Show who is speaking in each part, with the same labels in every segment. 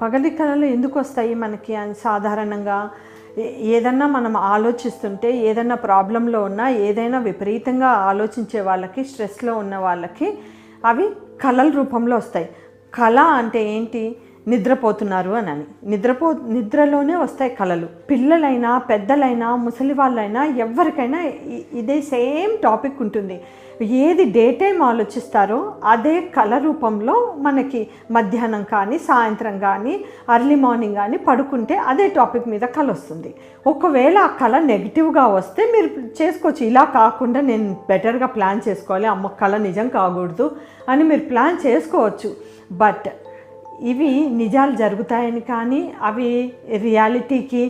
Speaker 1: పగటి కళలు ఎందుకు వస్తాయి మనకి అని సాధారణంగా ఏదన్నా మనం ఆలోచిస్తుంటే, ఏదన్నా ప్రాబ్లంలో ఉన్నా, ఏదైనా విపరీతంగా ఆలోచించే వాళ్ళకి, స్ట్రెస్లో ఉన్న వాళ్ళకి అవి కళల రూపంలో వస్తాయి. కళ అంటే ఏంటి? నిద్రపోతున్నారు అని నిద్రలోనే వస్తాయి కళలు. పిల్లలైనా, పెద్దలైనా, ముసలి వాళ్ళైనా, ఎవరికైనా ఇదే సేమ్ టాపిక్ ఉంటుంది. ఏది డే టైం ఆలోచిస్తారో అదే కళ రూపంలో మనకి మధ్యాహ్నం కానీ, సాయంత్రం కానీ, అర్లీ మార్నింగ్ కానీ పడుకుంటే అదే టాపిక్ మీద కళ వస్తుంది. ఒకవేళ ఆ కళ నెగిటివ్గా వస్తే మీరు చేసుకోవచ్చు. ఇలా కాకుండా నేను బెటర్గా ప్లాన్ చేసుకోవాలి, అమ్మ కళ నిజం కాకూడదు అని మీరు ప్లాన్ చేసుకోవచ్చు. బట్ ఇవి నిజాలు జరుగుతాయని కానీ, అవి రియాలిటీకి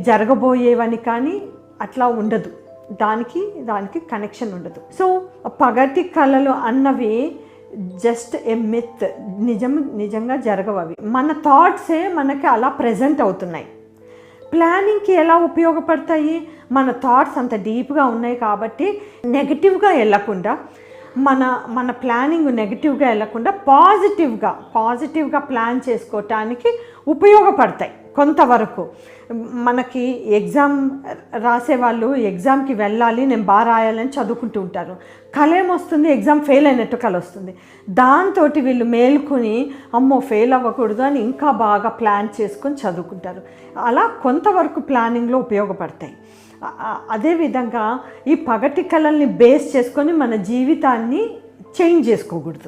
Speaker 1: జరగబోయేవని కానీ అట్లా ఉండదు. దానికి కనెక్షన్ ఉండదు. సో పగటి కళలు అన్నవి జస్ట్ ఏ మిత్. నిజంగా జరగవు. అవి మన థాట్సే మనకి అలా ప్రజెంట్ అవుతున్నాయి. ప్లానింగ్కి ఎలా ఉపయోగపడతాయి? మన థాట్స్ అంత డీప్గా ఉన్నాయి కాబట్టి నెగిటివ్గా వెళ్ళకుండా, మన ప్లానింగ్ నెగిటివ్గా వెళ్ళకుండా పాజిటివ్గా ప్లాన్ చేసుకోవటానికి ఉపయోగపడతాయి కొంతవరకు. మనకి ఎగ్జామ్ రాసేవాళ్ళు ఎగ్జామ్కి వెళ్ళాలి, నేను బాగా రాయాలని చదువుకుంటూ ఉంటారు. కళ ఏమొస్తుంది? ఎగ్జామ్ ఫెయిల్ అయినట్టు కళ వస్తుంది. దాంతో వీళ్ళు మేలుకొని అమ్మో ఫెయిల్ అవ్వకూడదు అని ఇంకా బాగా ప్లాన్ చేసుకొని చదువుకుంటారు. అలా కొంతవరకు ప్లానింగ్లో ఉపయోగపడతాయి. అదేవిధంగా ఈ పగటి కళల్ని బేస్ చేసుకొని మన జీవితాన్ని చేంజ్ చేసుకోకూడదు.